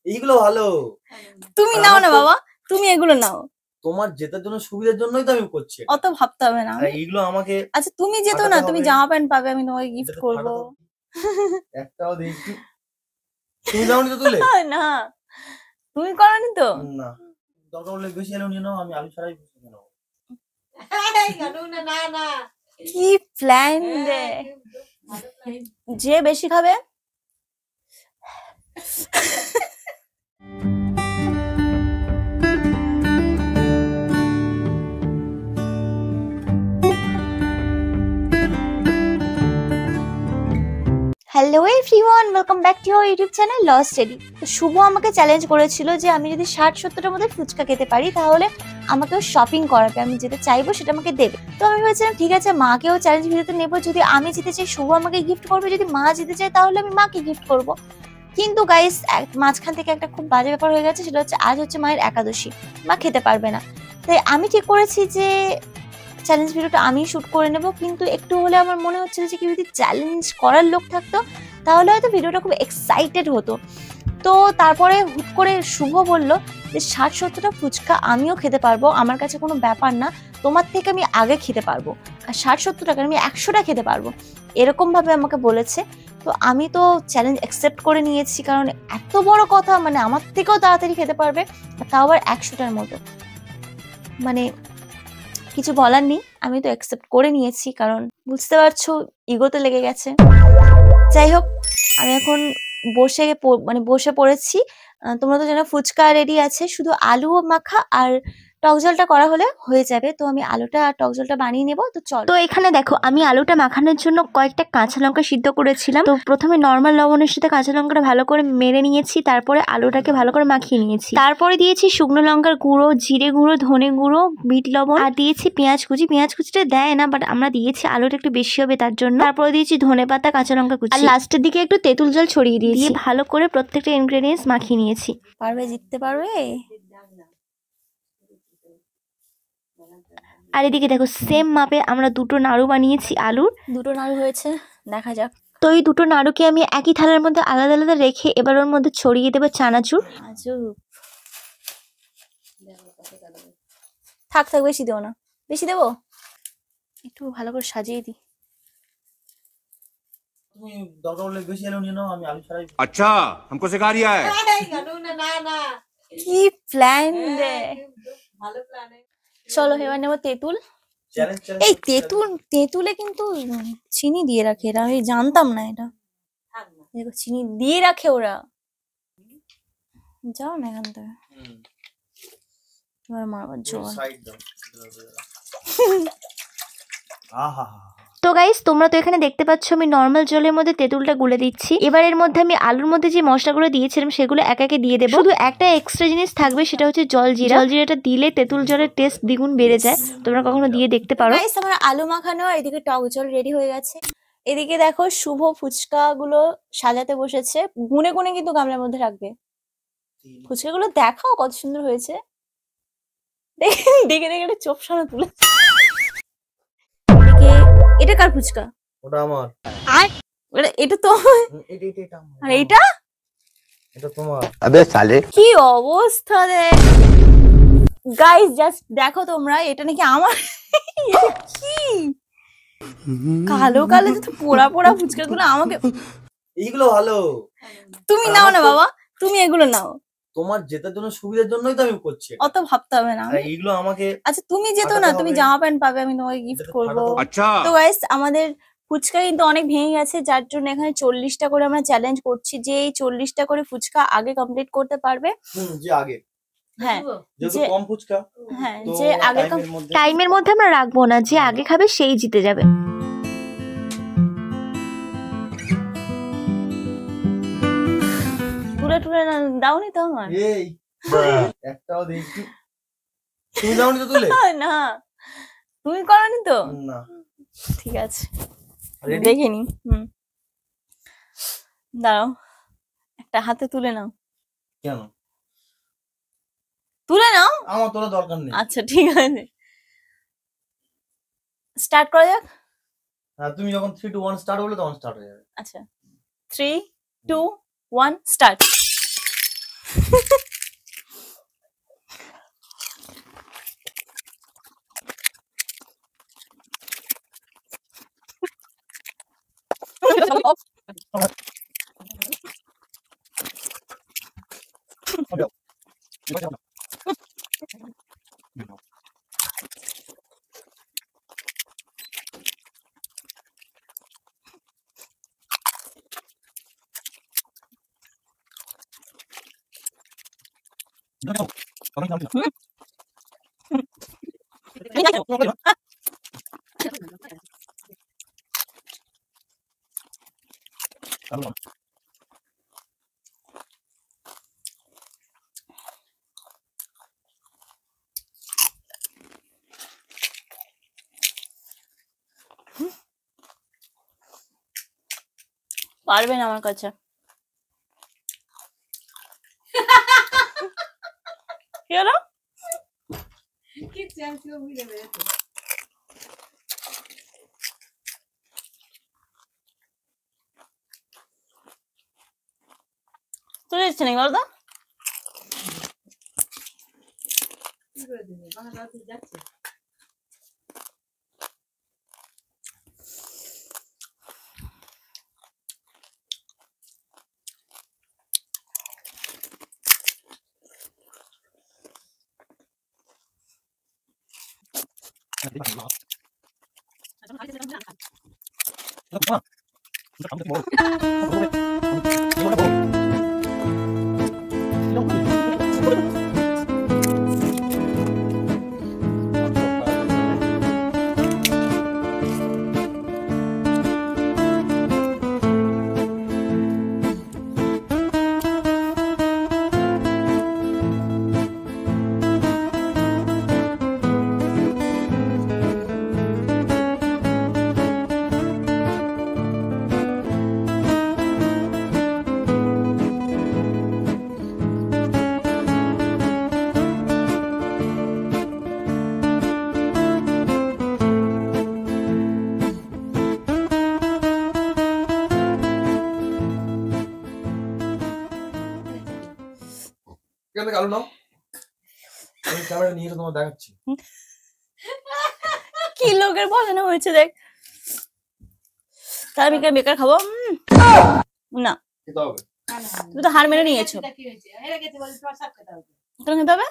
এইগুলো ভালো। তুমি নাও না বাবা, তুমি এগুলো নাও। তোমার জেতার জন্য সুবিধার জন্যই তো আমি করছি। অত ভাবতে হবে না। এইগুলো আমাকে আচ্ছা তুমি যেতো না, তুমি জামা প্যান্ট পাবে, আমি তোমাকে গিফট করব। একটাও দেখি তুমি দাওনি তো তুলে? না তুমি করনি তো। না দরকার হলে বেশি আলু নিয়ে নাও, আমি আলু ছাড়াই বেশি নিয়ে নাও। কি প্ল্যান রে, যে বেশি খাবে hello everyone, welcome back to our YouTube channel lost study. তো শুভ আমাকে চ্যালেঞ্জ করেছিল যে আমি যদি 60-70টার মধ্যে ফুচকা খেতে পারি তাহলে আমাকেও শপিং করাবে, আমি যেটা চাইবো সেটা আমাকে দেবে। তো আমি ভেবেছিলাম ঠিক আছে মাকেও চ্যালেঞ্জ ভিডিওতে নেবো, যদি আমি জিতে চাই শুভ আমাকে গিফট করবে, যদি মা জিতে চায় তাহলে আমি মাকে গিফট করব। কিন্তু গাইস মাঝখান থেকে একটা খুব বাজে ব্যাপার হয়ে গেছে, সেটা হচ্ছে আজ হচ্ছে মায়ের একাদশী, মা খেতে পারবে না। তাই আমি ঠিক করেছি যে চ্যালেঞ্জ ভিডিওটা আমি শুট করে নেব। কিন্তু একটু হলে আমার মনে হচ্ছিল যে কি যদি চ্যালেঞ্জ করার লোক থাকতো তাহলে হয়তো ভিডিওটা খুব এক্সাইটেড হতো। তো তারপরে হুট করে শুভ বলল যে 60-70টা ফুচকা আমিও খেতে পারবো, আমার কাছে কোনো ব্যাপার না, তোমার থেকে আমি আগে খেতে পারবো, আর 60-70 টাকা আমি 100টা খেতে পারবো, এরকম ভাবে আমাকে বলেছে। তো আমি তো চ্যালেঞ্জ অ্যাকসেপ্ট করে নিয়েছি, কারণ এত বড় কথা, মানে আমার থেকেও তাড়াতাড়ি খেতে পারবে, তাও আবার 100টার মতো, মানে কিছু বলার নেই, আমি তো অ্যাকসেপ্ট করে নিয়েছি, কারণ বুঝতে পারছো ইগোতে লেগে গেছে। যাই হোক, আমি এখন বসে পড়েছি। তোমরা তো জানো ফুচকা রেডি আছে, শুধু আলু মাখা আর টক জলটা করা হলে হয়ে যাবে। তো আমি আলুটা আর টক জলটা বানিয়ে নেবো, তো চল। তো এখানে দেখো আমি আলুটা মাখানোর জন্য কয়েকটা কাঁচা লঙ্কা সিদ্ধ করেছিলাম। তো প্রথমে নর্মাল লবণের সাথে কাঁচা লঙ্কাটা ভালো করে মেরে নিয়েছি, তারপরে আলুটাকে ভালো করে মাখিয়ে নিয়েছি, তারপরে দিয়েছি শুকনো লঙ্কার গুঁড়ো, জিরে গুঁড়ো, ধনে গুঁড়ো, বিট লবণ, আর দিয়েছি পেঁয়াজ কুচি। পেঁয়াজ কুচিটা দেয় না, বাট আমরা দিয়েছি, আলুটা একটু বেশি হবে তার জন্য। তারপরে দিয়েছি ধনে পাতা, কাঁচা লঙ্কা কুচি, আর লাস্টের দিকে একটু তেঁতুল জল ছড়িয়ে দিয়েছি। ভালো করে প্রত্যেকটা ইনগ্রেডিয়েন্টস মাখিয়ে নিয়েছি। পারবে, জিততে পারবে। আর এদিকে দেখো সেম মাপে আমরা দুটো নাড়ু বানিয়েছি, আলুর দুটো নাড়ু হয়েছে, দেখা যাক। তো এই দুটো নাড়ুকে আমি একই থালার মধ্যে আলাদা আলাদা রেখে এবার ওর মধ্যে ছড়িয়ে দেবো চানাচুর। থাক থাক, বেশি দেবো না, বেশি দেবো, একটু ভালো করে সাজিয়ে দিই। তুমি দরকার হলে বেশি আলু নিয়ে নাও, আমি আলু ছাড়াই। अच्छा हमको सिखा रिया है। কি প্ল্যান রে, ভালো প্ল্যান। চলো এবার নেবো তেঁতুল। এই তেঁতুলে কিন্তু চিনি দিয়ে রাখে এরা, আমি জানতাম না এটা। দেখো চিনি দিয়ে রাখে ওরা, যাও না এখান থেকে। এবার মারবার জোর। তো গাইস তোমরা তো এখানে দেখতে পাচ্ছ আমি নর্মাল জলের মধ্যে তেঁতুলটা গুলে দিচ্ছি। এবার এর মধ্যে আমি আলুর মধ্যে যে মশলাগুলো দিয়েছিলাম সেগুলো একে একে দিয়ে দেবো। শুধু একটা এক্সট্রা জিনিস থাকবে, সেটা হচ্ছে জলজিরা। জলজিরাটা দিলে তেঁতুল জলের টেস্ট দ্বিগুণ বেড়ে যায়, তোমরা কখনো দিয়ে দেখতে পারো। গাইস আমার আলু মাখানো, এদিকে টক জল রেডি হয়ে গেছে। এদিকে দেখো শুভ ফুচকা গুলো সাজাতে বসেছে, গুনে গুনে কিন্তু গামলার মধ্যে রাখবে। ফুচকাগুলো দেখাও কত সুন্দর হয়েছে, দেখে দেখে চোখ সামনে তুলে। এটা কার ফুচকা? ওটা আমার। আর এটা তো এটা আর এইটা এটা তোমার। अबे साले কি অবস্থা রে গাইস, জাস্ট দেখো তোমরা, এটা নাকি আমার। এটা কি কালো কালো যত পোড়া পোড়া ফুচকা গুলো আমাকে। এইগুলো ভালো। তুমি নাও না বাবা, তুমি এগুলো নাও। তোমার জেতার জন্য সুবিধার জন্যই তো আমি করছি। অত ভাবতে হবে না। এইগুলো আমাকে। আচ্ছা তুমি যেতো না, তুমি জামা প্যান্ট পাবে, আমি তোমাকে গিফট করব। अच्छा তো গাইস আমাদের ফুচকা কিন্তু অনেক ভেঙে গেছে, যার জন্য এখানে 40টা করে আমরা চ্যালেঞ্জ করছি, যে এই 40টা করে ফুচকা আগে কমপ্লিট করতে পারবে। যে আগে, হ্যাঁ যেহেতু কম ফুচকা, হ্যাঁ যে আগে টাইমের মধ্যে আমরা রাখবো না, যে আগে খাবে সেই জিতে যাবে। তুলে তুলে দাওনি তো আমার। এই একটাও দেখি তুমি দাওনি তো তুলে? না তুমি করনি তো? না ঠিক আছে দেখিনি। দাঁড়াও, একটা হাতে তুলে নাও। কেন তুলে নাও? আমার তোলা দরকার নেই। আচ্ছা ঠিক আছে, স্টার্ট করা যাক। তুমি যখন 3 2 1 স্টার্ট বললে তখন স্টার্ট হয়ে যাবে। আচ্ছা 3 2 1 স্টার্ট। পারবে না আমার কাছে। কি হলো? চলে যাচ্ছে নাকি বলতো? এখান থেকে আলু নাও, আমি ক্যামেরা নিয়ে এসে তোমার দেখাচ্ছি। কি লোকের বসানো হয়েছে দেখ। তার বেকার বেকার খাবো না, খেতে হবে। তুমি তো হার মেনে নিয়েছো। কেন খেতে হবে?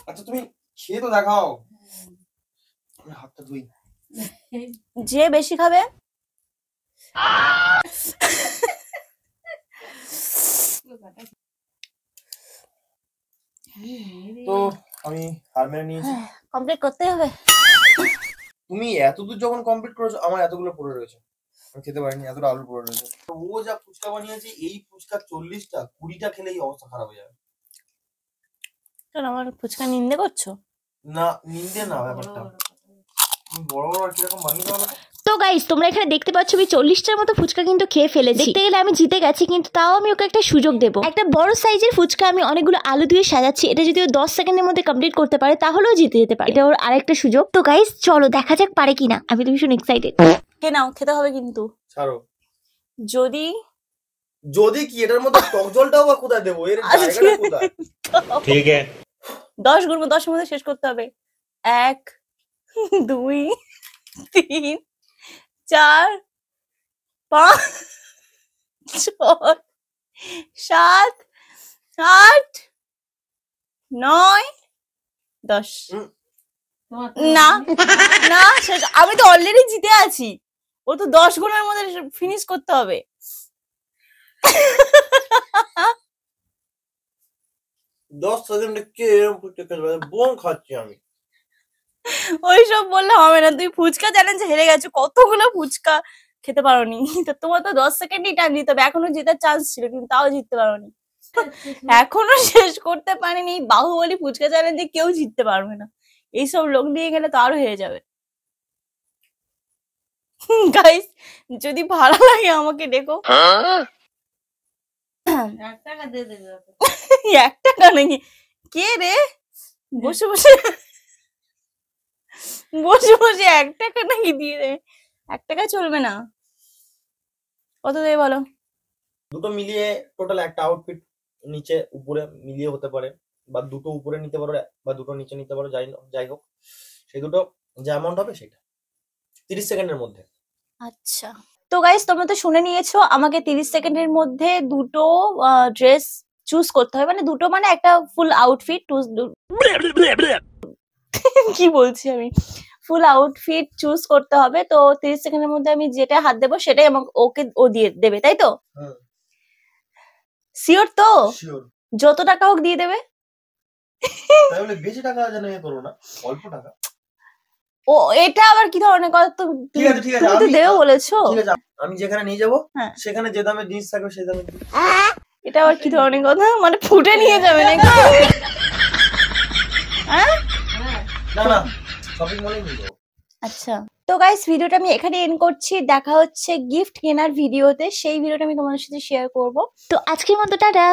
আচ্ছা তুমি খেয়ে তো দেখাও। আমি হাতটা ধুই। যে বেশি খাবে তো আমি হার মেনে নিয়েছি। কমপ্লিট করতে হবে। তুমি এতদূর যখন কমপ্লিট করেছো, আমার এতগুলো পড়ে রয়েছে, আমি খেতে পারিনি, এতটা আলু পড়ে রয়েছে। তো ও যা ফুচকা বানিয়েছে, এই ফুচকা 40টা 20টা খেলেই অবস্থা খারাপ হয়ে যাবে। কেন আমার ফুচকা নিন্দে করছো? না নিন্দে না, ব্যাপারটা তুমি বড় বড় আর কিরকম বানিয়ে দেওয়া। তো গাইস তোমরা এখানে দেখতে পাচ্ছ আমি 40টার মতো ফুচকা কিন্তু খেয়ে ফেলেছি। দেখতে গেলে আমি জিতে গেছি, কিন্তু তাও আমি ওকে একটা সুযোগ দেবো। একটা বড় সাইজের ফুচকা আমি অনেকগুলো আলু দিয়ে সাজাচ্ছি, এটা যদি ও 10 সেকেন্ডের মধ্যে কমপ্লিট করতে পারে তাহলেও জিতে যেতে পারে। এটা ওর আরেকটা সুযোগ। তো গাইস চলো দেখা যাক পারে কিনা। আমি তো ভীষণ এক্সাইটেড। কে নাও, খেতে হবে কিন্তু। ছাড়ো। যদি যদি কি এটার মধ্যে টক জলটাও বা কোথায় দেবো, এর জায়গাটা কোথায়? ठीक है 10 গুনবো, 10 এর মধ্যে শেষ করতে হবে। 1 2 3 4 5 6 7 8 9 10। না না শেষ। আমি তো অলরেডি জিতে আছি। ও তো 10 গুণের মধ্যে ফিনিশ করতে হবে। 10 সেকেন্ডে কে এরকম ফুচকা খেতে বোম খাচ্ছি আমি। ওইসব বললে হবে না, তুই ফুচকা চ্যালেঞ্জে হেরে গেছো, কতগুলো ফুচকা খেতে পারোনি। তো তোমার তো 10 সেকেন্ডই টাইম দিতে হবে। এখনো জেতার চান্স ছিল, কিন্তু তাও জিততে পারোনি। এখনো শেষ করতে পারিনি। বাহুবলী ফুচকা চ্যালেঞ্জে কেউ জিততে পারবে না। এইসব লোক নিয়ে গেলে তো আরো হয়ে যাবে। গাইস যদি ভালো লাগে আমাকে দেখো। 1 টাকা দিয়ে দেবে। 1 টাকা নাকি? কে রে বসে বসে বসে বসে 1 টাকা নাকি দিয়ে দেবে? 1 টাকা চলবে না। কত দেবে বলো? দুটো মিলিয়ে টোটাল একটা আউটফিট নিচে উপরে মিলিয়ে হতে পারে, বা দুটো উপরে নিতে পারো বা দুটো নিচে নিতে পারো, যাই হোক সেই দুটো যে অ্যামাউন্ট হবে সেটা 30 সেকেন্ডের মধ্যে। আচ্ছা, তো গাইস তোমরা তো শুনে নিয়েছো, আমাকে 30 সেকেন্ডের মধ্যে দুটো ড্রেস চুজ করতে হবে, মানে দুটো মানে একটা ফুল আউটফিট কি বলছি আমি, ফুল আউটফিট চুজ করতে হবে। তো 30 সেকেন্ডের মধ্যে আমি যেটা হাত দেবো সেটাই আমাকে ও দিয়ে দেবে, তাই তো? শিওর তো? শিওর। যত টাকা হোক দিয়ে দেবে? তাই বলে বেশি টাকা যেন করো না, অল্প টাকা। ও এটা আবার কি ধরনের কথা? তো ঠিক আছে ঠিক আছে, তুমি তো দেবে বলেছো। ঠিক আছে, আমি যেখানে নিয়ে যাবো হ্যাঁ। সেখানে যে দামে জিনিস থাকবে সেই দামে দিই। এটা আবার কি ধরনের কথা, মানে ফুটে নিয়ে যাবে নাকি? হ্যাঁ না না, শপিং মলেই নিয়ে যাবো। আচ্ছা, তো গাইস ভিডিওটা আমি এখানে এন্ড করছি, দেখা হচ্ছে গিফট কেনার ভিডিওতে, সেই ভিডিওটা আমি তোমাদের সাথে শেয়ার করব। তো আজকের মতো টাটা।